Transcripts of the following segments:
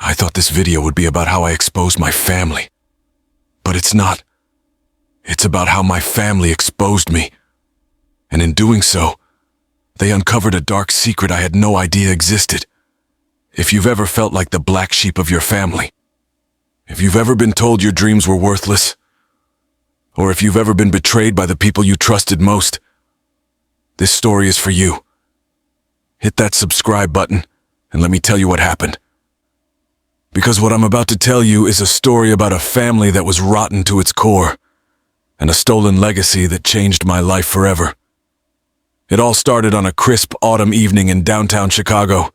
I thought this video would be about how I exposed my family. But it's not. It's about how my family exposed me. And in doing so, they uncovered a dark secret I had no idea existed. If you've ever felt like the black sheep of your family, if you've ever been told your dreams were worthless, or if you've ever been betrayed by the people you trusted most, this story is for you. Hit that subscribe button and let me tell you what happened. Because what I'm about to tell you is a story about a family that was rotten to its core, and a stolen legacy that changed my life forever. It all started on a crisp autumn evening in downtown Chicago.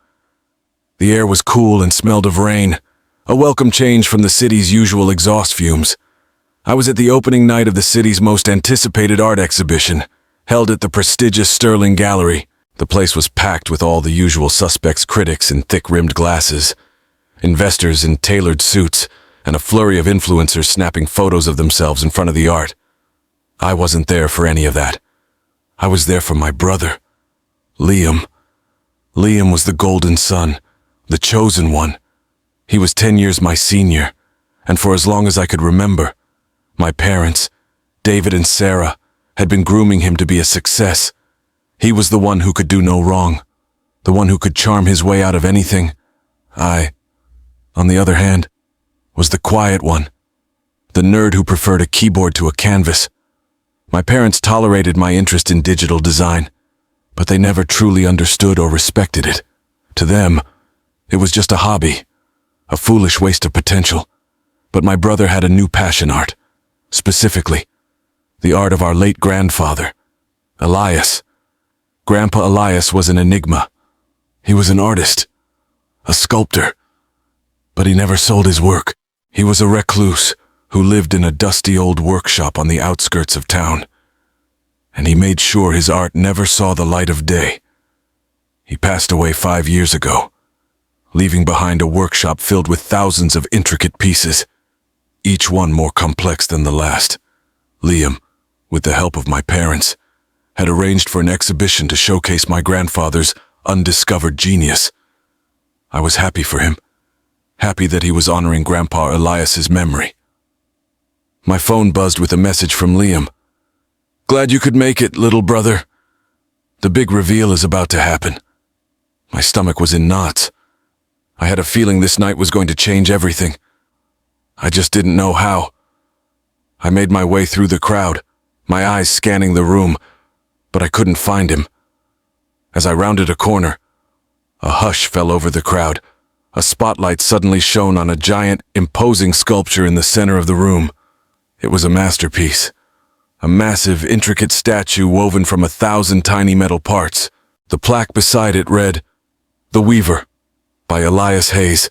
The air was cool and smelled of rain, a welcome change from the city's usual exhaust fumes. I was at the opening night of the city's most anticipated art exhibition, held at the prestigious Sterling Gallery. The place was packed with all the usual suspects, critics in thick-rimmed glasses, investors in tailored suits, and a flurry of influencers snapping photos of themselves in front of the art. I wasn't there for any of that. I was there for my brother, Liam. Liam was the golden son, the chosen one. He was 10 years my senior, and for as long as I could remember, my parents, David and Sarah, had been grooming him to be a success. He was the one who could do no wrong, the one who could charm his way out of anything. I, on the other hand, was the quiet one, the nerd who preferred a keyboard to a canvas. My parents tolerated my interest in digital design, but they never truly understood or respected it. To them, it was just a hobby, a foolish waste of potential. But my brother had a new passion: art. Specifically, the art of our late grandfather, Elias. Grandpa Elias was an enigma. He was an artist, a sculptor, but he never sold his work. He was a recluse who lived in a dusty old workshop on the outskirts of town, and he made sure his art never saw the light of day. He passed away 5 years ago, leaving behind a workshop filled with thousands of intricate pieces, each one more complex than the last. Liam, with the help of my parents, had arranged for an exhibition to showcase my grandfather's undiscovered genius. I was happy for him, happy that he was honoring Grandpa Elias's memory. My phone buzzed with a message from Liam. "Glad you could make it, little brother. The big reveal is about to happen." My stomach was in knots. I had a feeling this night was going to change everything. I just didn't know how. I made my way through the crowd, my eyes scanning the room, but I couldn't find him. As I rounded a corner, a hush fell over the crowd. A spotlight suddenly shone on a giant, imposing sculpture in the center of the room. It was a masterpiece, a massive, intricate statue woven from 1,000 tiny metal parts. The plaque beside it read, "The Weaver," by Elias Hayes.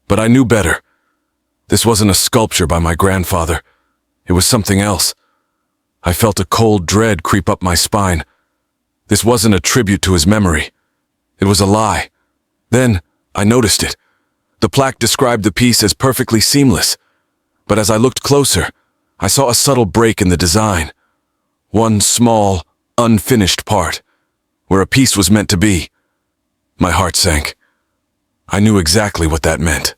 But I knew better. This wasn't a sculpture by my grandfather. It was something else. I felt a cold dread creep up my spine. This wasn't a tribute to his memory. It was a lie. Then I noticed it. The plaque described the piece as perfectly seamless. But as I looked closer, I saw a subtle break in the design. One small, unfinished part, where a piece was meant to be. My heart sank. I knew exactly what that meant.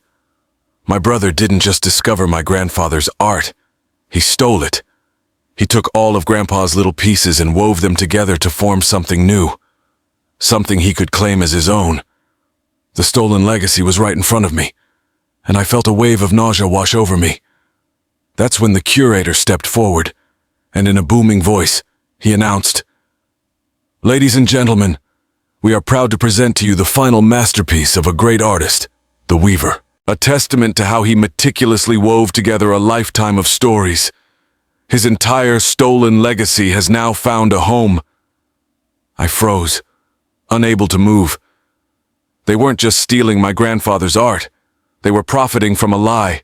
My brother didn't just discover my grandfather's art. He stole it. He took all of Grandpa's little pieces and wove them together to form something new. Something he could claim as his own. The stolen legacy was right in front of me, and I felt a wave of nausea wash over me. That's when the curator stepped forward, and in a booming voice, he announced, "Ladies and gentlemen, we are proud to present to you the final masterpiece of a great artist, the Weaver. A testament to how he meticulously wove together a lifetime of stories. His entire stolen legacy has now found a home." I froze, unable to move. They weren't just stealing my grandfather's art. They were profiting from a lie.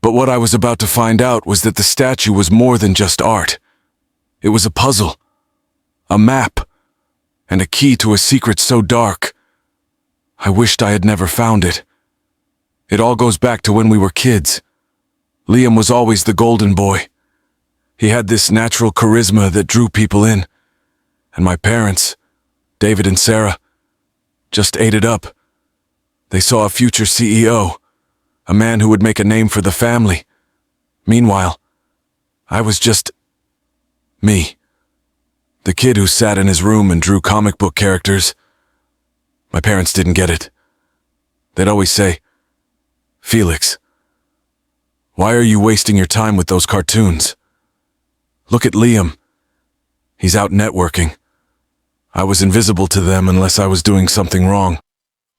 But what I was about to find out was that the statue was more than just art. It was a puzzle, a map, and a key to a secret so dark. I wished I had never found it. It all goes back to when we were kids. Liam was always the golden boy. He had this natural charisma that drew people in. And my parents, David and Sarah, just ate it up. They saw a future CEO, a man who would make a name for the family. Meanwhile, I was just me. The kid who sat in his room and drew comic book characters. My parents didn't get it. They'd always say, "Felix, why are you wasting your time with those cartoons? Look at Liam. He's out networking." I was invisible to them unless I was doing something wrong.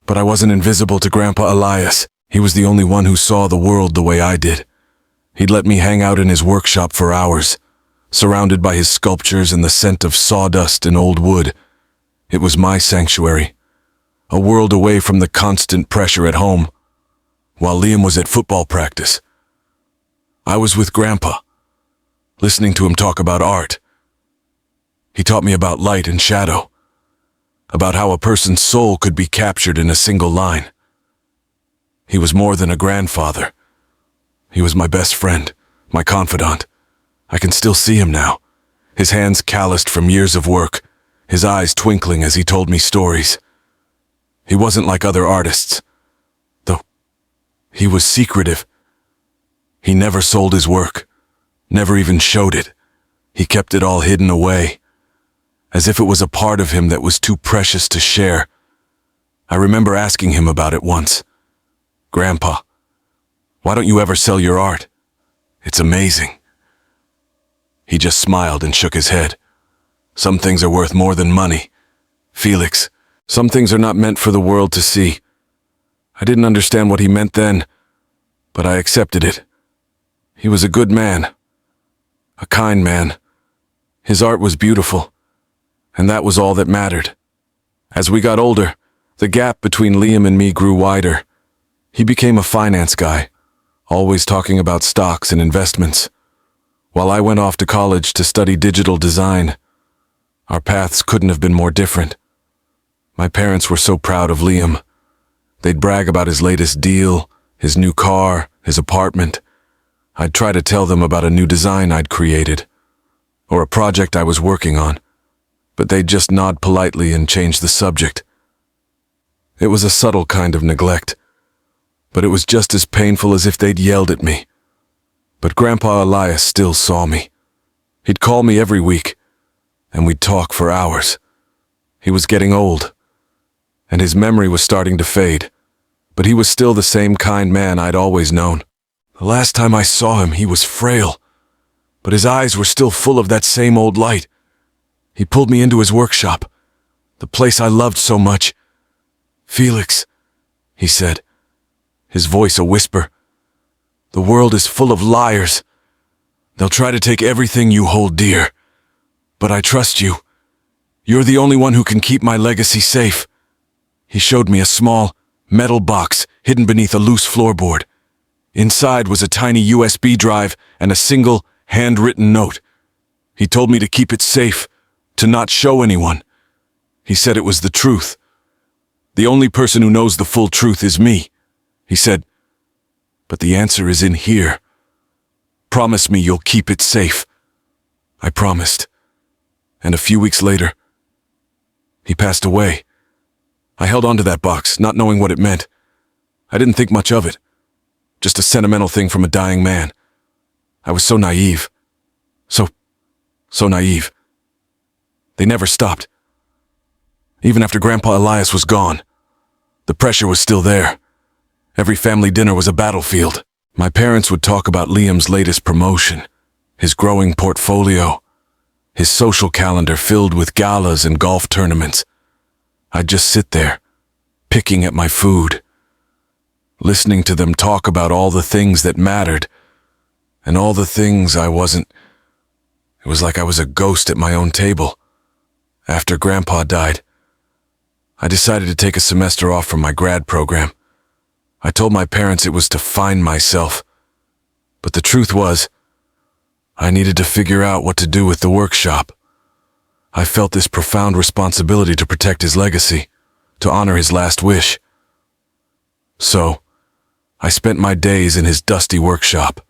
But I wasn't invisible to Grandpa Elias. He was the only one who saw the world the way I did. He'd let me hang out in his workshop for hours, surrounded by his sculptures and the scent of sawdust and old wood. It was my sanctuary, a world away from the constant pressure at home. While Liam was at football practice, I was with Grandpa, listening to him talk about art. He taught me about light and shadow, about how a person's soul could be captured in a single line. He was more than a grandfather. He was my best friend, my confidant. I can still see him now, his hands calloused from years of work, his eyes twinkling as he told me stories. He wasn't like other artists, though. He was secretive. He never sold his work, never even showed it. He kept it all hidden away, as if it was a part of him that was too precious to share. I remember asking him about it once. "Grandpa, why don't you ever sell your art? It's amazing." He just smiled and shook his head. "Some things are worth more than money. Felix, some things are not meant for the world to see." I didn't understand what he meant then, but I accepted it. He was a good man, a kind man. His art was beautiful, and that was all that mattered. As we got older, the gap between Liam and me grew wider. He became a finance guy, always talking about stocks and investments, while I went off to college to study digital design. Our paths couldn't have been more different. My parents were so proud of Liam. They'd brag about his latest deal, his new car, his apartment. I'd try to tell them about a new design I'd created, or a project I was working on, but they'd just nod politely and change the subject. It was a subtle kind of neglect, but it was just as painful as if they'd yelled at me. But Grandpa Elias still saw me. He'd call me every week, and we'd talk for hours. He was getting old, and his memory was starting to fade, but he was still the same kind man I'd always known. The last time I saw him, he was frail, but his eyes were still full of that same old light. He pulled me into his workshop, the place I loved so much. "Felix," he said, his voice a whisper, "the world is full of liars. They'll try to take everything you hold dear. But I trust you. You're the only one who can keep my legacy safe." He showed me a small, metal box hidden beneath a loose floorboard. Inside was a tiny USB drive and a single, handwritten note. He told me to keep it safe, to not show anyone. He said it was the truth. "The only person who knows the full truth is me," he said. "But the answer is in here. Promise me you'll keep it safe." I promised. And a few weeks later, he passed away. I held onto that box, not knowing what it meant. I didn't think much of it. Just a sentimental thing from a dying man. I was so naive. So naive. They never stopped. Even after Grandpa Elias was gone, the pressure was still there. Every family dinner was a battlefield. My parents would talk about Liam's latest promotion, his growing portfolio, his social calendar filled with galas and golf tournaments. I'd just sit there, picking at my food, listening to them talk about all the things that mattered, and all the things I wasn't. It was like I was a ghost at my own table. After Grandpa died, I decided to take a semester off from my grad program. I told my parents it was to find myself, but the truth was, I needed to figure out what to do with the workshop. I felt this profound responsibility to protect his legacy, to honor his last wish. So, I spent my days in his dusty workshop,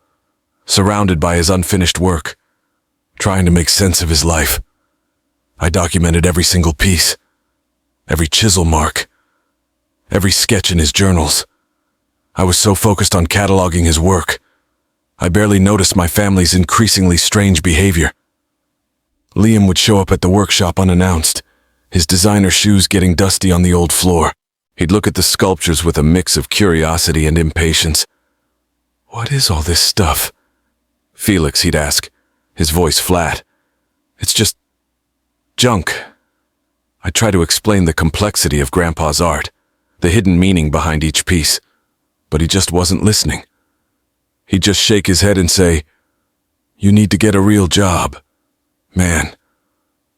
surrounded by his unfinished work, trying to make sense of his life. I documented every single piece, every chisel mark, every sketch in his journals. I was so focused on cataloging his work, I barely noticed my family's increasingly strange behavior. Liam would show up at the workshop unannounced, his designer shoes getting dusty on the old floor. He'd look at the sculptures with a mix of curiosity and impatience. "What is all this stuff?" "Felix," he'd ask, his voice flat. "It's just junk." I tried to explain the complexity of Grandpa's art, the hidden meaning behind each piece, but he just wasn't listening. He'd just shake his head and say, "You need to get a real job. Man,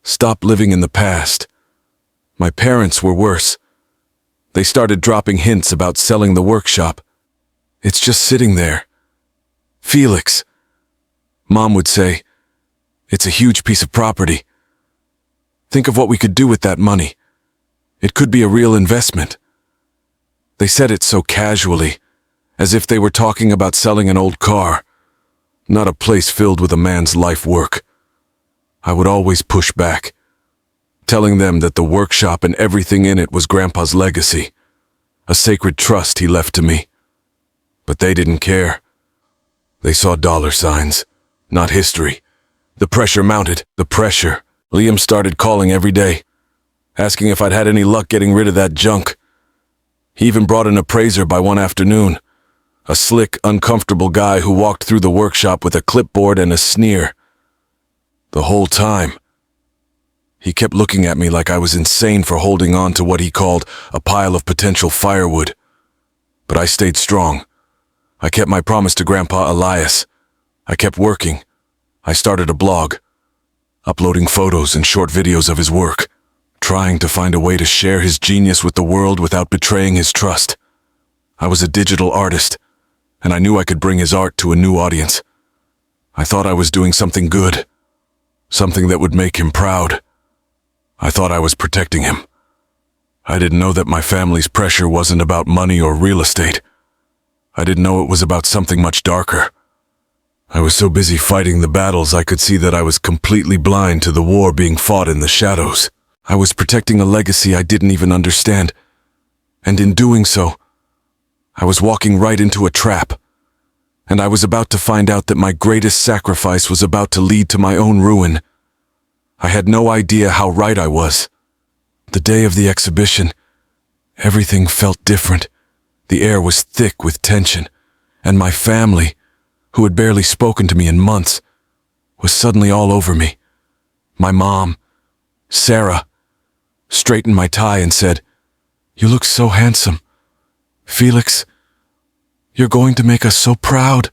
stop living in the past." My parents were worse. They started dropping hints about selling the workshop. "It's just sitting there. Felix," Mom would say, "it's a huge piece of property. Think of what we could do with that money. It could be a real investment." They said it so casually, as if they were talking about selling an old car, not a place filled with a man's life work. I would always push back, telling them that the workshop and everything in it was Grandpa's legacy, a sacred trust he left to me. But they didn't care. They saw dollar signs, not history. The pressure mounted, the pressure. Liam started calling every day, asking if I'd had any luck getting rid of that junk. He even brought an appraiser by one afternoon, a slick, uncomfortable guy who walked through the workshop with a clipboard and a sneer. The whole time, he kept looking at me like I was insane for holding on to what he called a pile of potential firewood. But I stayed strong. I kept my promise to Grandpa Elias. I kept working. I started a blog, uploading photos and short videos of his work, trying to find a way to share his genius with the world without betraying his trust. I was a digital artist, and I knew I could bring his art to a new audience. I thought I was doing something good, something that would make him proud. I thought I was protecting him. I didn't know that my family's pressure wasn't about money or real estate. I didn't know it was about something much darker. I was so busy fighting the battles I could see that I was completely blind to the war being fought in the shadows. I was protecting a legacy I didn't even understand, and in doing so, I was walking right into a trap, and I was about to find out that my greatest sacrifice was about to lead to my own ruin. I had no idea how right I was. The day of the exhibition, everything felt different. The air was thick with tension, and my family, who had barely spoken to me in months, was suddenly all over me. My mom, Sarah, straightened my tie and said, "You look so handsome. Felix, you're going to make us so proud."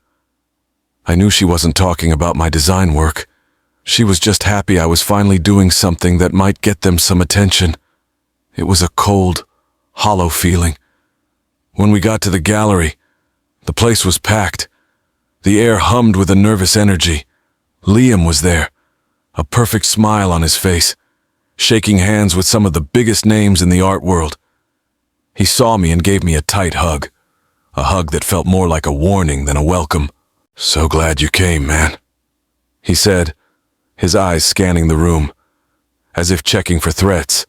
I knew she wasn't talking about my design work. She was just happy I was finally doing something that might get them some attention. It was a cold, hollow feeling. When we got to the gallery, the place was packed. The air hummed with a nervous energy. Liam was there, a perfect smile on his face, shaking hands with some of the biggest names in the art world. He saw me and gave me a tight hug, a hug that felt more like a warning than a welcome. "So glad you came, man," he said, his eyes scanning the room, as if checking for threats.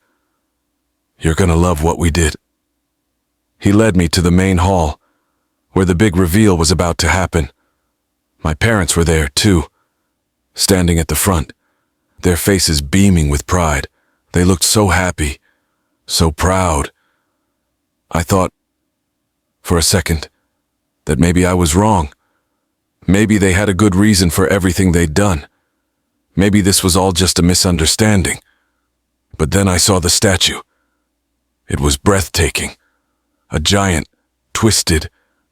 "You're gonna love what we did." He led me to the main hall, where the big reveal was about to happen. My parents were there, too, standing at the front, their faces beaming with pride. They looked so happy, so proud. I thought, for a second, that maybe I was wrong. Maybe they had a good reason for everything they'd done. Maybe this was all just a misunderstanding. But then I saw the statue. It was breathtaking. A giant, twisted,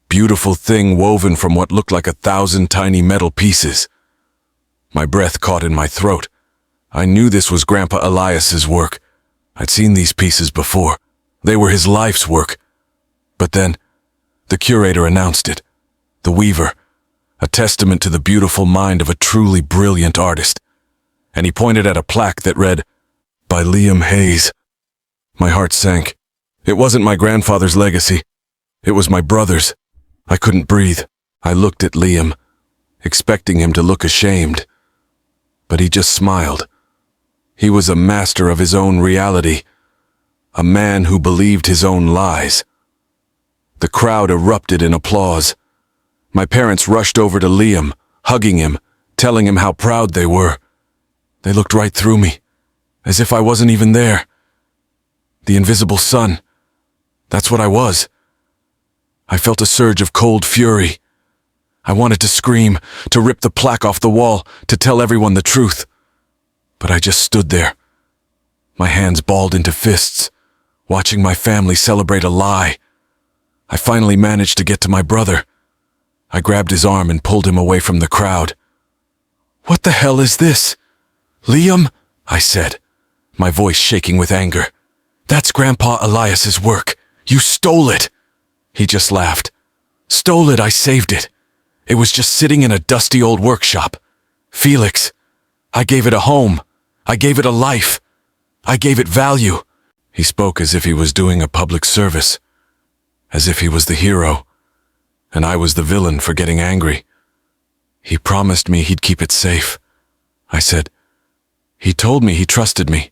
beautiful thing woven from what looked like 1,000 tiny metal pieces. My breath caught in my throat. I knew this was Grandpa Elias's work. I'd seen these pieces before. They were his life's work. But then, the curator announced it. The Weaver, a testament to the beautiful mind of a truly brilliant artist. And he pointed at a plaque that read, "By Liam Hayes." My heart sank. It wasn't my grandfather's legacy. It was my brother's. I couldn't breathe. I looked at Liam, expecting him to look ashamed. But he just smiled. He was a master of his own reality, A man who believed his own lies. The crowd erupted in applause. My parents rushed over to Liam, hugging him, telling him how proud they were. They looked right through me, as if I wasn't even there. The invisible son. That's what I was. I felt a surge of cold fury. I wanted to scream, to rip the plaque off the wall, to tell everyone the truth. But I just stood there, my hands balled into fists, watching my family celebrate a lie. I finally managed to get to my brother. I grabbed his arm and pulled him away from the crowd. "What the hell is this?" "Liam," I said, my voice shaking with anger. "That's Grandpa Elias's work. You stole it." He just laughed. "Stole it, I saved it. It was just sitting in a dusty old workshop. Felix, I gave it a home. I gave it a life. I gave it value." He spoke as if he was doing a public service, as if he was the hero, and I was the villain for getting angry. "He promised me he'd keep it safe," I said. "He told me he trusted me."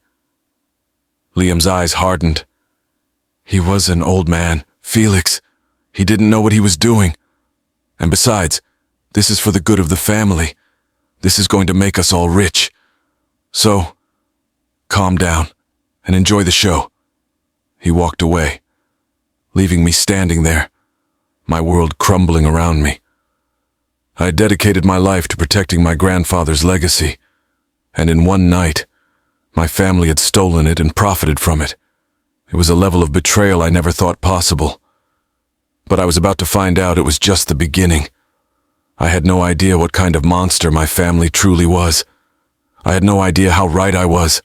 Liam's eyes hardened. He was an old man, Felix. He didn't know what he was doing. And besides, this is for the good of the family. This is going to make us all rich. So, calm down and enjoy the show. He walked away, leaving me standing there, my world crumbling around me. I had dedicated my life to protecting my grandfather's legacy, and in one night, my family had stolen it and profited from it. It was a level of betrayal I never thought possible. But I was about to find out it was just the beginning. I had no idea what kind of monster my family truly was. I had no idea how right I was.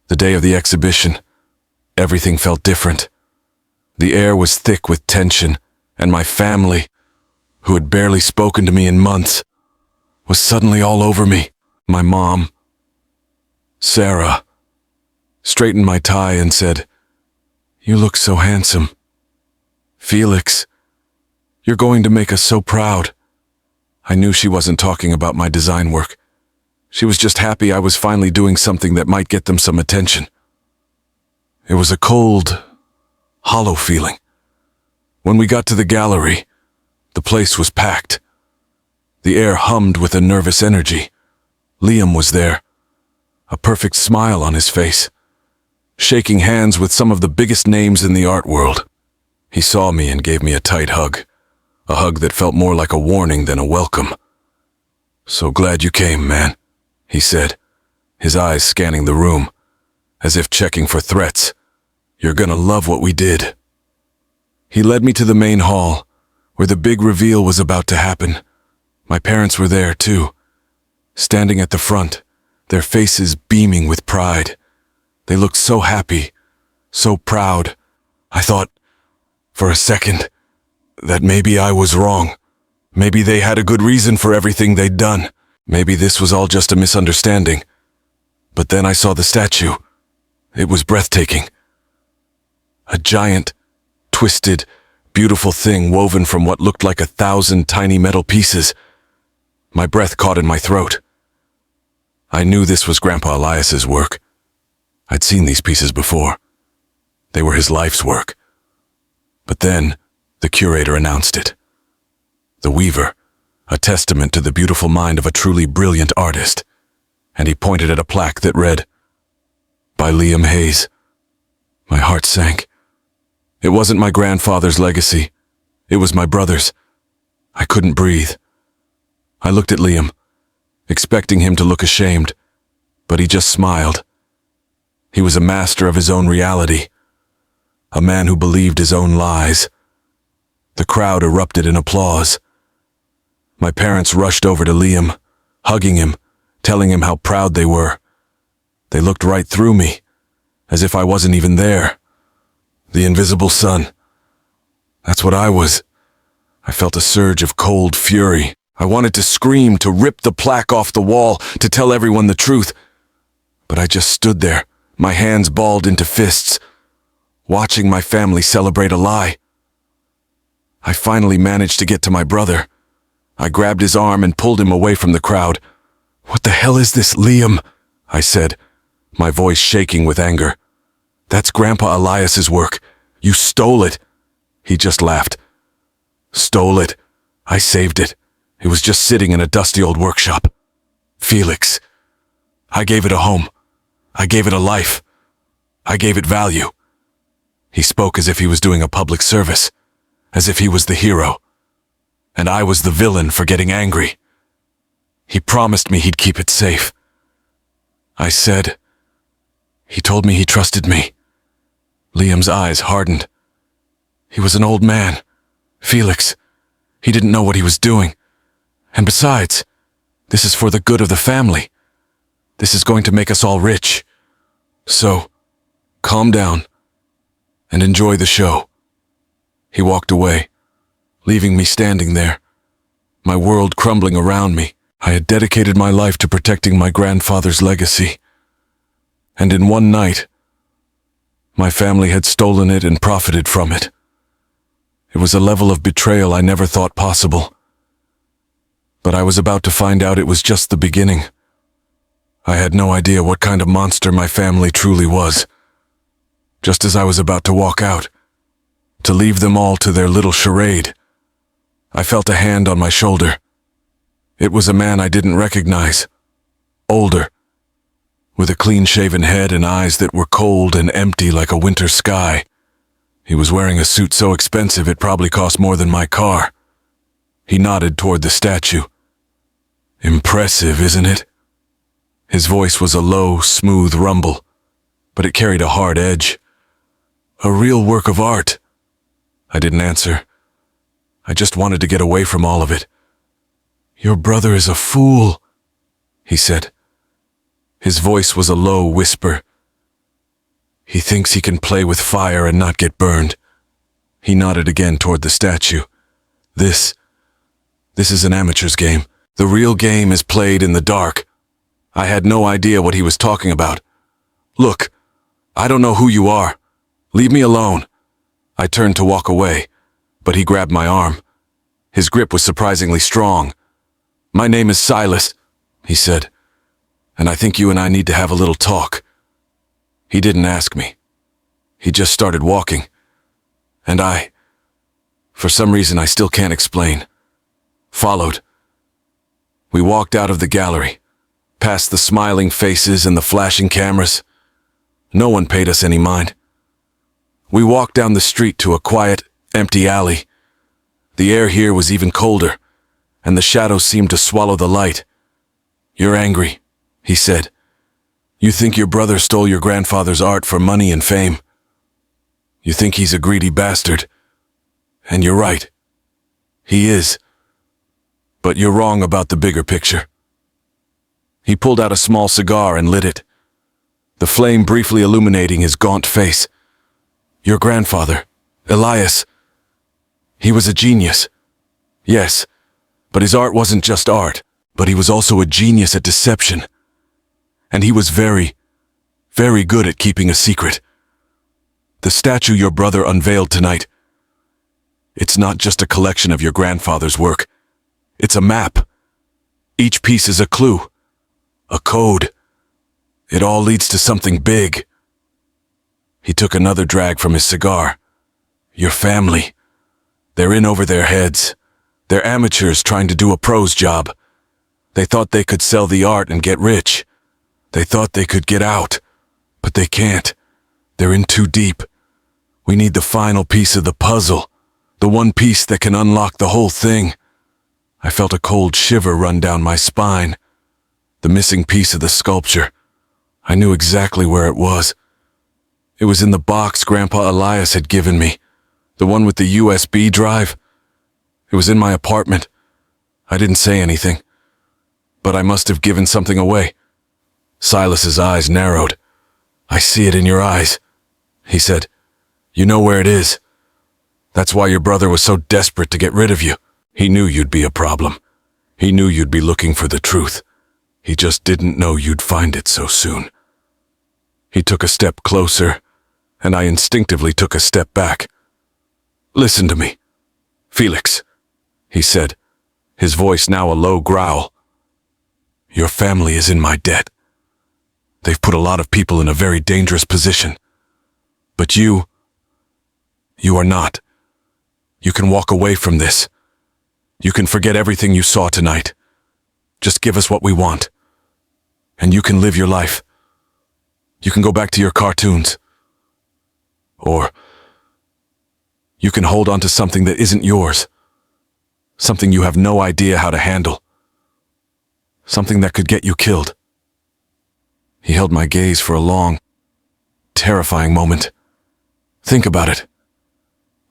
The day of the exhibition, everything felt different. The air was thick with tension, and my family, who had barely spoken to me in months, was suddenly all over me. My mom, Sarah, straightened my tie and said, "You look so handsome. Felix, you're going to make us so proud." I knew she wasn't talking about my design work. She was just happy I was finally doing something that might get them some attention. It was a cold, hollow feeling. When we got to the gallery, the place was packed. The air hummed with a nervous energy. Liam was there, a perfect smile on his face, shaking hands with some of the biggest names in the art world. He saw me and gave me a tight hug, a hug that felt more like a warning than a welcome. "So glad you came, man," he said, his eyes scanning the room, as if checking for threats. "You're gonna love what we did." He led me to the main hall, where the big reveal was about to happen. My parents were there, too, standing at the front, their faces beaming with pride. They looked so happy, so proud. I thought, for a second, that maybe I was wrong. Maybe they had a good reason for everything they'd done. Maybe this was all just a misunderstanding. But then I saw the statue. It was breathtaking. A giant, twisted, beautiful thing woven from what looked like 1,000 tiny metal pieces. My breath caught in my throat. I knew this was Grandpa Elias's work. I'd seen these pieces before. They were his life's work. But then, the curator announced it. The weaver, a testament to the beautiful mind of a truly brilliant artist. And he pointed at a plaque that read, "By Liam Hayes." My heart sank. It wasn't my grandfather's legacy. It was my brother's. I couldn't breathe. I looked at Liam, expecting him to look ashamed, but he just smiled. He was a master of his own reality, a man who believed his own lies. The crowd erupted in applause. My parents rushed over to Liam, hugging him, telling him how proud they were. They looked right through me, as if I wasn't even there. The invisible son. That's what I was. I felt a surge of cold fury. I wanted to scream, to rip the plaque off the wall, to tell everyone the truth. But I just stood there, my hands balled into fists, watching my family celebrate a lie. I finally managed to get to my brother. I grabbed his arm and pulled him away from the crowd. "What the hell is this, Liam?" I said, my voice shaking with anger. That's Grandpa Elias's work. You stole it." He just laughed. "Stole it? I saved it. It was just sitting in a dusty old workshop. Felix, I gave it a home. I gave it a life. I gave it value." He spoke as if he was doing a public service, as if he was the hero, and I was the villain for getting angry. He promised me he'd keep it safe. I said, he told me he trusted me. Liam's eyes hardened. He was an old man. Felix, he didn't know what he was doing. And besides, this is for the good of the family. This is going to make us all rich. So, calm down and enjoy the show." He walked away, leaving me standing there, my world crumbling around me. I had dedicated my life to protecting my grandfather's legacy. And in one night, my family had stolen it and profited from it. It was a level of betrayal I never thought possible. But I was about to find out it was just the beginning. I had no idea what kind of monster my family truly was. Just as I was about to walk out, to leave them all to their little charade, I felt a hand on my shoulder. It was a man I didn't recognize, older, with a clean-shaven head and eyes that were cold and empty like a winter sky. He was wearing a suit so expensive it probably cost more than my car. He nodded toward the statue. "Impressive, isn't it?" His voice was a low, smooth rumble, but it carried a hard edge. "A real work of art." I didn't answer. I just wanted to get away from all of it. "Your brother is a fool," he said. His voice was a low whisper. "He thinks he can play with fire and not get burned." He nodded again toward the statue. This is an amateur's game. The real game is played in the dark." I had no idea what he was talking about. "Look, I don't know who you are. Leave me alone." I turned to walk away, but he grabbed my arm. His grip was surprisingly strong. "My name is Silas," he said, "and I think you and I need to have a little talk." He didn't ask me. He just started walking. And I, for some reason I still can't explain, followed. We walked out of the gallery, past the smiling faces and the flashing cameras. No one paid us any mind. We walked down the street to a quiet, empty alley. The air here was even colder, and the shadows seemed to swallow the light. "You're angry," he said. "You think your brother stole your grandfather's art for money and fame. You think he's a greedy bastard. And you're right. He is. But you're wrong about the bigger picture." He pulled out a small cigar and lit it, the flame briefly illuminating his gaunt face. "Your grandfather, Elias, he was a genius. Yes, but his art wasn't just art, but he was also a genius at deception. And he was very, very good at keeping a secret. The statue your brother unveiled tonight, it's not just a collection of your grandfather's work. It's a map. Each piece is a clue, a code. It all leads to something big." He took another drag from his cigar. "Your family, they're in over their heads. They're amateurs trying to do a pro's job. They thought they could sell the art and get rich. They thought they could get out, but they can't. They're in too deep. We need the final piece of the puzzle, the one piece that can unlock the whole thing." I felt a cold shiver run down my spine. The missing piece of the sculpture. I knew exactly where it was. It was in the box Grandpa Elias had given me, the one with the USB drive. It was in my apartment. I didn't say anything, but I must have given something away. Silas's eyes narrowed. "I see it in your eyes," he said. "You know where it is. That's why your brother was so desperate to get rid of you. He knew you'd be a problem. He knew you'd be looking for the truth. He just didn't know you'd find it so soon." He took a step closer, and I instinctively took a step back. "Listen to me, Felix," he said, his voice now a low growl. "Your family is in my debt. They've put a lot of people in a very dangerous position. But you are not. You can walk away from this. You can forget everything you saw tonight. Just give us what we want. And you can live your life. You can go back to your cartoons. Or you can hold on to something that isn't yours. Something you have no idea how to handle. Something that could get you killed. He held my gaze for a long, terrifying moment. Think about it.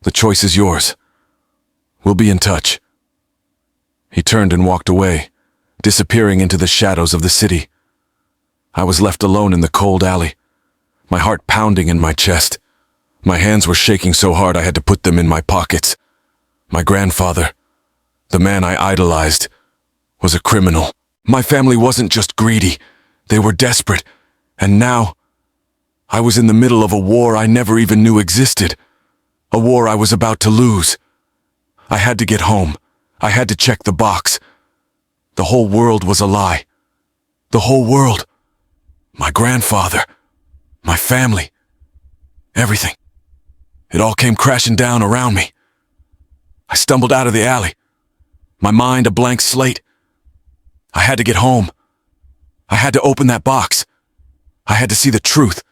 The choice is yours. We'll be in touch. He turned and walked away, disappearing into the shadows of the city. I was left alone in the cold alley, my heart pounding in my chest. My hands were shaking so hard I had to put them in my pockets. My grandfather, the man I idolized, was a criminal. My family wasn't just greedy, they were desperate. And now, I was in the middle of a war I never even knew existed. A war I was about to lose. I had to get home. I had to check the box. The whole world was a lie. The whole world. My grandfather. My family. Everything. It all came crashing down around me. I stumbled out of the alley. My mind a blank slate. I had to get home. I had to open that box. I had to see the truth.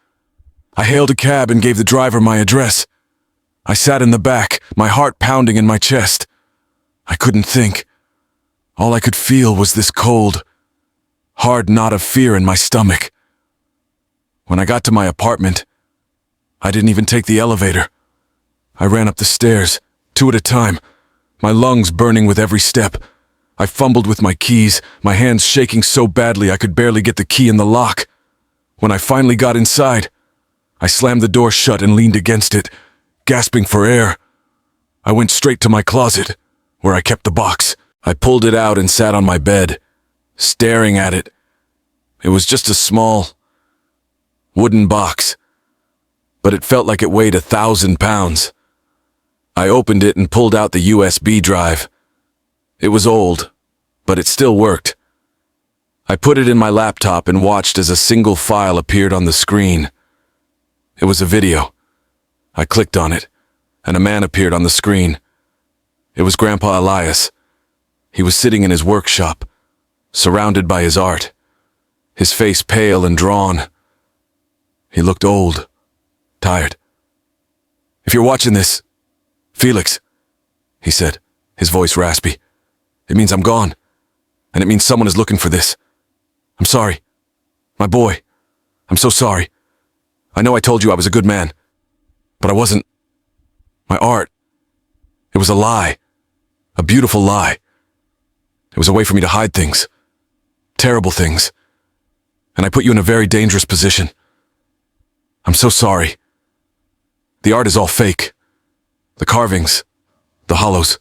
I hailed a cab and gave the driver my address. I sat in the back, my heart pounding in my chest. I couldn't think. All I could feel was this cold, hard knot of fear in my stomach. When I got to my apartment, I didn't even take the elevator. I ran up the stairs, 2 at a time, my lungs burning with every step. I fumbled with my keys, my hands shaking so badly I could barely get the key in the lock. When I finally got inside, I slammed the door shut and leaned against it, gasping for air. I went straight to my closet, where I kept the box. I pulled it out and sat on my bed, staring at it. It was just a small, wooden box, but it felt like it weighed 1,000 pounds. I opened it and pulled out the USB drive. It was old, but it still worked. I put it in my laptop and watched as a single file appeared on the screen. It was a video. I clicked on it, and a man appeared on the screen. It was Grandpa Elias. He was sitting in his workshop, surrounded by his art, his face pale and drawn. He looked old, tired. "If you're watching this, Felix," he said, his voice raspy, "it means I'm gone, and it means someone is looking for this. I'm sorry. My boy, I'm so sorry. I know I told you I was a good man, but I wasn't. My art, it was a lie, a beautiful lie. It was a way for me to hide things, terrible things, and I put you in a very dangerous position. I'm so sorry. The art is all fake. The carvings, the hollows,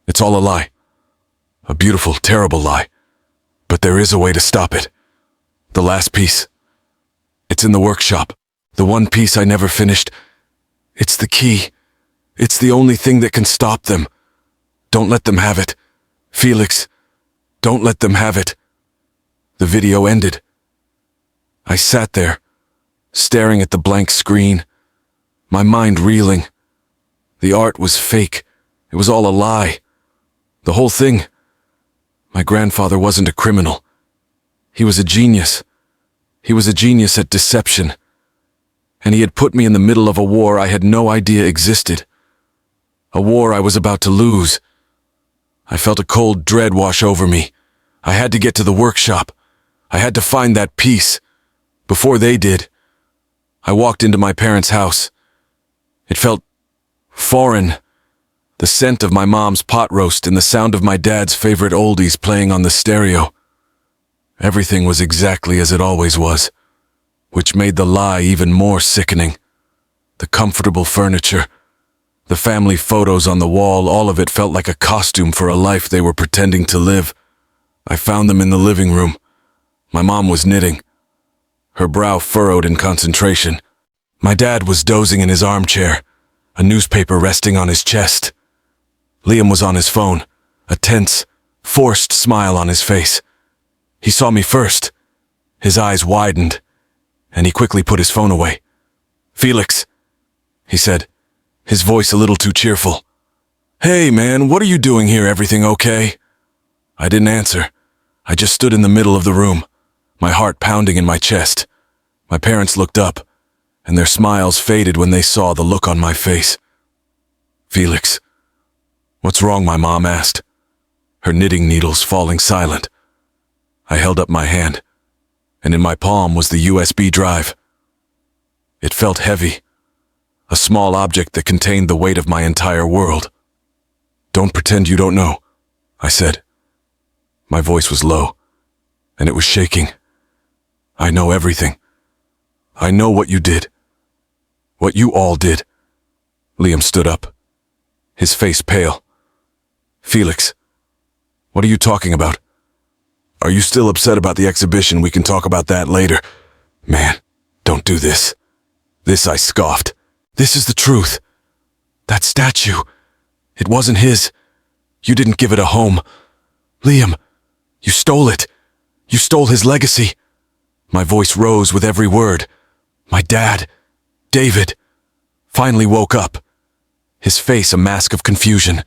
it's all a lie. A beautiful, terrible lie. But there is a way to stop it. The last piece. It's in the workshop. The one piece I never finished. It's the key. It's the only thing that can stop them. Don't let them have it. Felix, don't let them have it." The video ended. I sat there, staring at the blank screen, my mind reeling. The art was fake. It was all a lie. The whole thing. My grandfather wasn't a criminal. He was a genius. He was a genius at deception. And he had put me in the middle of a war I had no idea existed. A war I was about to lose. I felt a cold dread wash over me. I had to get to the workshop. I had to find that piece. Before they did. I walked into my parents' house. It felt foreign. The scent of my mom's pot roast and the sound of my dad's favorite oldies playing on the stereo. Everything was exactly as it always was, which made the lie even more sickening. The comfortable furniture, the family photos on the wall, all of it felt like a costume for a life they were pretending to live. I found them in the living room. My mom was knitting, her brow furrowed in concentration. My dad was dozing in his armchair, a newspaper resting on his chest. Liam was on his phone, a tense, forced smile on his face. He saw me first. His eyes widened, and he quickly put his phone away. "Felix," he said, his voice a little too cheerful. "Hey, man, what are you doing here? Everything okay?" I didn't answer. I just stood in the middle of the room, my heart pounding in my chest. My parents looked up, and their smiles faded when they saw the look on my face. "Felix, what's wrong?" my mom asked, her knitting needles falling silent. I held up my hand, and in my palm was the USB drive. It felt heavy, a small object that contained the weight of my entire world. "Don't pretend you don't know," I said. My voice was low, and it was shaking. "I know everything. I know what you did. What you all did." Liam stood up, his face pale. "Felix, what are you talking about? Are you still upset about the exhibition? We can talk about that later." "Man, don't do this." "This," I scoffed. "This is the truth. That statue, it wasn't his. You didn't give it a home. Liam, you stole it. You stole his legacy." My voice rose with every word. My dad, David, finally woke up, his face a mask of confusion.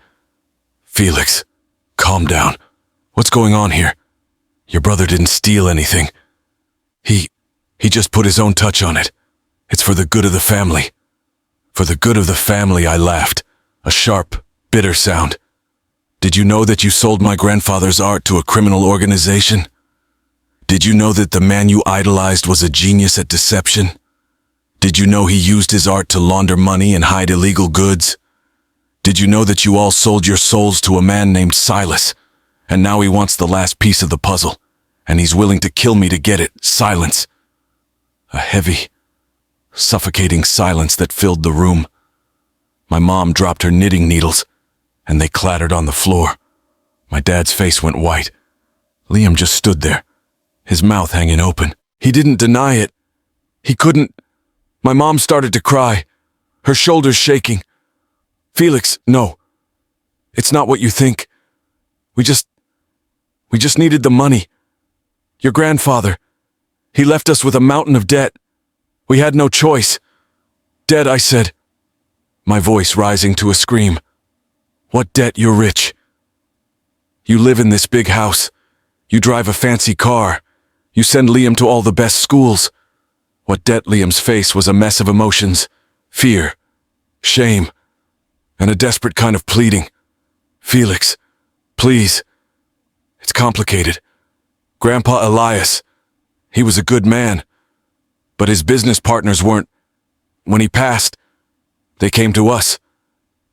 "Felix, calm down. What's going on here? Your brother didn't steal anything. He just put his own touch on it. It's for the good of the family." "For the good of the family," I laughed, a sharp, bitter sound. "Did you know that you sold my grandfather's art to a criminal organization? Did you know that the man you idolized was a genius at deception? Did you know he used his art to launder money and hide illegal goods? Did you know that you all sold your souls to a man named Silas, and now he wants the last piece of the puzzle, and he's willing to kill me to get it?" Silence. A heavy, suffocating silence that filled the room. My mom dropped her knitting needles, and they clattered on the floor. My dad's face went white. Liam just stood there, his mouth hanging open. He didn't deny it. He couldn't. My mom started to cry, her shoulders shaking. "Felix, no. It's not what you think. We just needed the money. Your grandfather, he left us with a mountain of debt. We had no choice." "Debt," I said, my voice rising to a scream. "What debt? You're rich. You live in this big house. You drive a fancy car. You send Liam to all the best schools. What debt?" Liam's face was a mess of emotions, fear, shame, and a desperate kind of pleading. "Felix, please. It's complicated. Grandpa Elias, he was a good man, but his business partners weren't. When he passed, they came to us.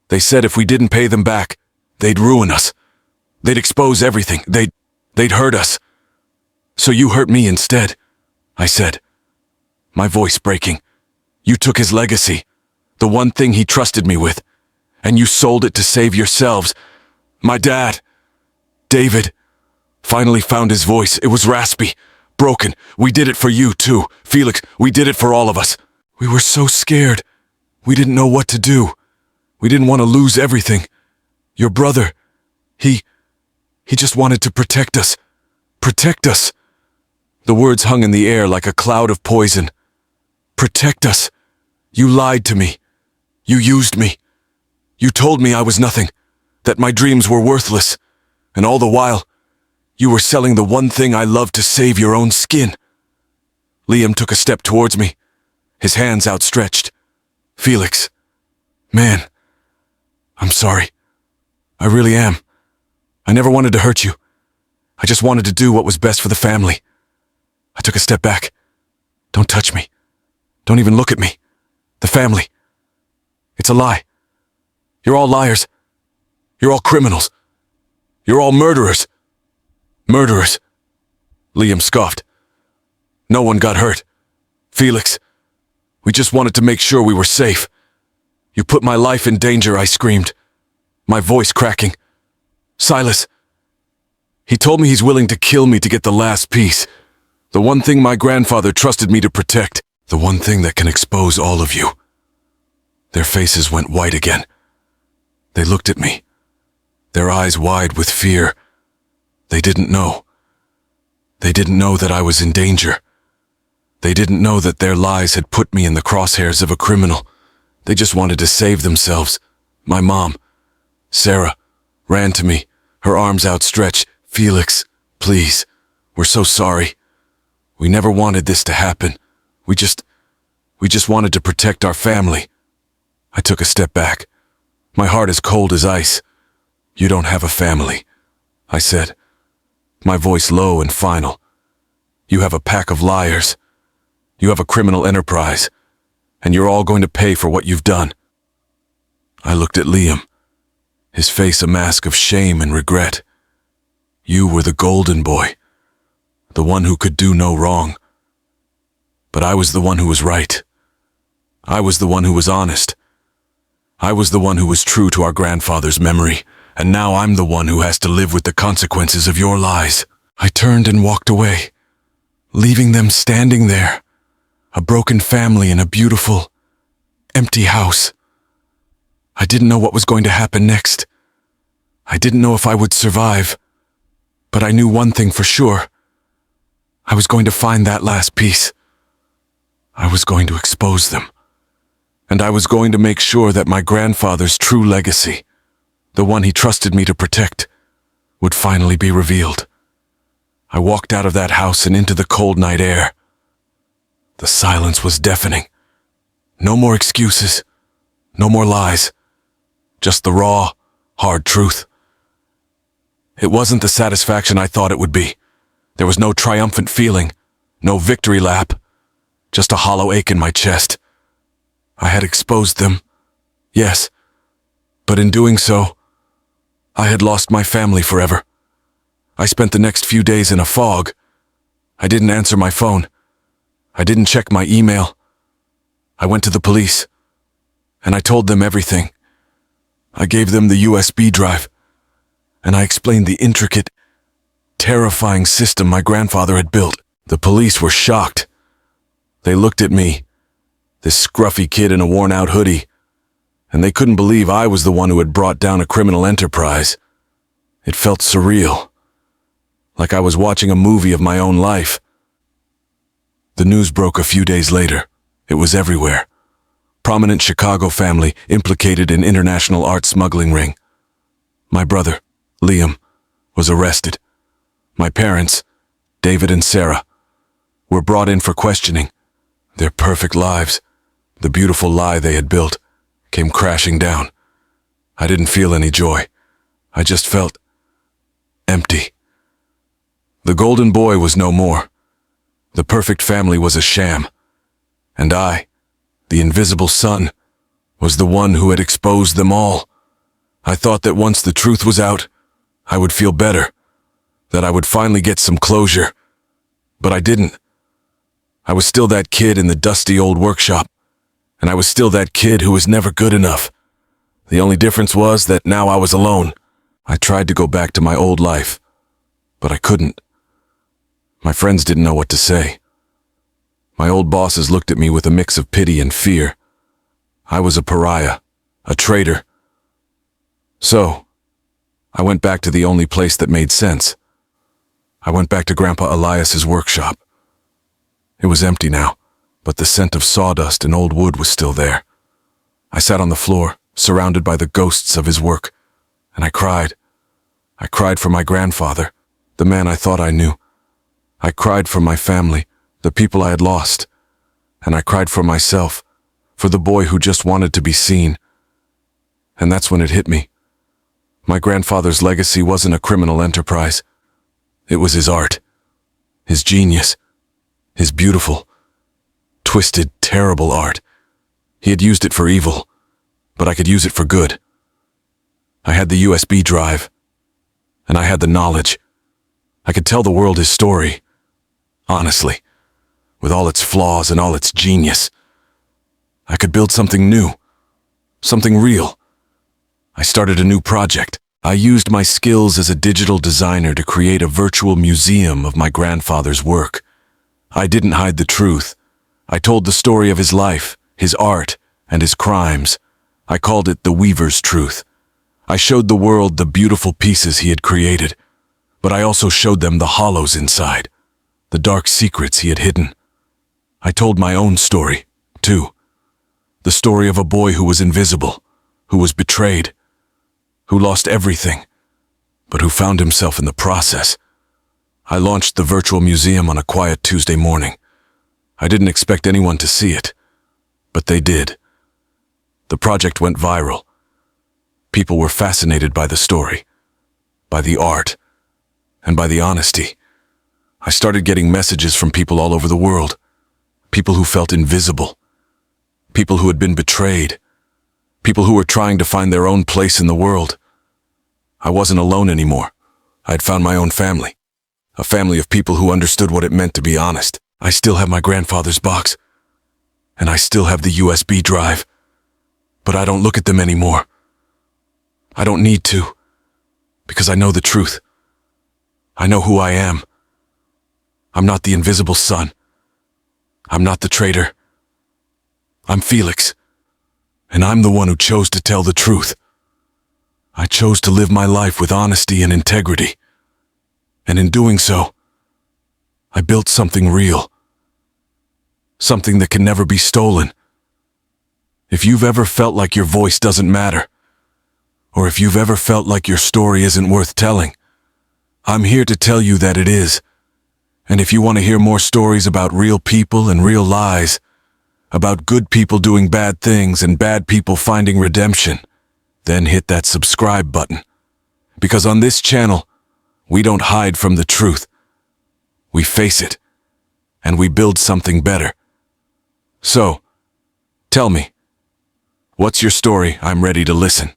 They said if we didn't pay them back, they'd ruin us. They'd expose everything. They'd hurt us. So you hurt me instead," I said, my voice breaking. "You took his legacy, the one thing he trusted me with, and you sold it to save yourselves. My dad, David, finally found his voice. It was raspy, broken. "We did it for you too, Felix. We did it for all of us. We were so scared. We didn't know what to do. We didn't want to lose everything. Your brother, he just wanted to protect us. Protect us." The words hung in the air like a cloud of poison. "Protect us. You lied to me. You used me. You told me I was nothing, that my dreams were worthless, and all the while, you were selling the one thing I loved to save your own skin." Liam took a step towards me, his hands outstretched. "Felix, man, I'm sorry. I really am. I never wanted to hurt you. I just wanted to do what was best for the family." I took a step back. "Don't touch me. Don't even look at me. The family. It's a lie. You're all liars. You're all criminals. You're all murderers." "Murderers," Liam scoffed. "No one got hurt. Felix, we just wanted to make sure we were safe. You put my life in danger," I screamed, my voice cracking. "Silas, he told me he's willing to kill me to get the last piece. The one thing my grandfather trusted me to protect. The one thing that can expose all of you." Their faces went white again. They looked at me, their eyes wide with fear. They didn't know. They didn't know that I was in danger. They didn't know that their lies had put me in the crosshairs of a criminal. They just wanted to save themselves. My mom, Sarah, ran to me, her arms outstretched. Felix, please, we're so sorry. We never wanted this to happen. We just wanted to protect our family. I took a step back. My heart as cold as ice. You don't have a family, I said, my voice low and final. You have a pack of liars. You have a criminal enterprise, and you're all going to pay for what you've done. I looked at Liam, his face a mask of shame and regret. You were the golden boy, the one who could do no wrong. But I was the one who was right. I was the one who was honest. I was the one who was true to our grandfather's memory, and now I'm the one who has to live with the consequences of your lies. I turned and walked away, leaving them standing there, a broken family in a beautiful, empty house. I didn't know what was going to happen next. I didn't know if I would survive, but I knew one thing for sure. I was going to find that last piece. I was going to expose them. And I was going to make sure that my grandfather's true legacy, the one he trusted me to protect, would finally be revealed. I walked out of that house and into the cold night air. The silence was deafening. No more excuses, no more lies, just the raw, hard truth. It wasn't the satisfaction I thought it would be. There was no triumphant feeling, no victory lap, just a hollow ache in my chest. I had exposed them, yes, but in doing so, I had lost my family forever. I spent the next few days in a fog. I didn't answer my phone. I didn't check my email. I went to the police, and I told them everything. I gave them the USB drive, and I explained the intricate, terrifying system my grandfather had built. The police were shocked. They looked at me, this scruffy kid in a worn-out hoodie, and they couldn't believe I was the one who had brought down a criminal enterprise. It felt surreal, like I was watching a movie of my own life. The news broke a few days later. It was everywhere. Prominent Chicago family implicated in international art smuggling ring. My brother, Liam, was arrested. My parents, David and Sarah, were brought in for questioning. Their perfect lives, the beautiful lie they had built, came crashing down. I didn't feel any joy. I just felt empty. The golden boy was no more. The perfect family was a sham. And I, the invisible son, was the one who had exposed them all. I thought that once the truth was out, I would feel better, that I would finally get some closure. But I didn't. I was still that kid in the dusty old workshop, and I was still that kid who was never good enough. The only difference was that now I was alone. I tried to go back to my old life, but I couldn't. My friends didn't know what to say. My old bosses looked at me with a mix of pity and fear. I was a pariah, a traitor. So, I went back to the only place that made sense. I went back to Grandpa Elias's workshop. It was empty now, but the scent of sawdust and old wood was still there. I sat on the floor, surrounded by the ghosts of his work, and I cried. I cried for my grandfather, the man I thought I knew. I cried for my family, the people I had lost, and I cried for myself, for the boy who just wanted to be seen. And that's when it hit me. My grandfather's legacy wasn't a criminal enterprise. It was his art, his genius, his beautiful, twisted, terrible art. He had used it for evil, but I could use it for good. I had the USB drive, and I had the knowledge. I could tell the world his story, honestly, with all its flaws and all its genius. I could build something new, something real. I started a new project. I used my skills as a digital designer to create a virtual museum of my grandfather's work. I didn't hide the truth. I told the story of his life, his art, and his crimes. I called it the Weaver's Truth. I showed the world the beautiful pieces he had created, but I also showed them the hollows inside, the dark secrets he had hidden. I told my own story, too. The story of a boy who was invisible, who was betrayed, who lost everything, but who found himself in the process. I launched the virtual museum on a quiet Tuesday morning. I didn't expect anyone to see it, but they did. The project went viral. People were fascinated by the story, by the art, and by the honesty. I started getting messages from people all over the world, people who felt invisible, people who had been betrayed, people who were trying to find their own place in the world. I wasn't alone anymore. I had found my own family, a family of people who understood what it meant to be honest. I still have my grandfather's box, and I still have the USB drive, but I don't look at them anymore. I don't need to, because I know the truth. I know who I am. I'm not the invisible son. I'm not the traitor. I'm Felix, and I'm the one who chose to tell the truth. I chose to live my life with honesty and integrity, and in doing so, I built something real, something that can never be stolen. If you've ever felt like your voice doesn't matter, or if you've ever felt like your story isn't worth telling, I'm here to tell you that it is. And if you want to hear more stories about real people and real lies, about good people doing bad things and bad people finding redemption, then hit that subscribe button. Because on this channel, we don't hide from the truth. We face it, and we build something better. So, tell me, what's your story? I'm ready to listen.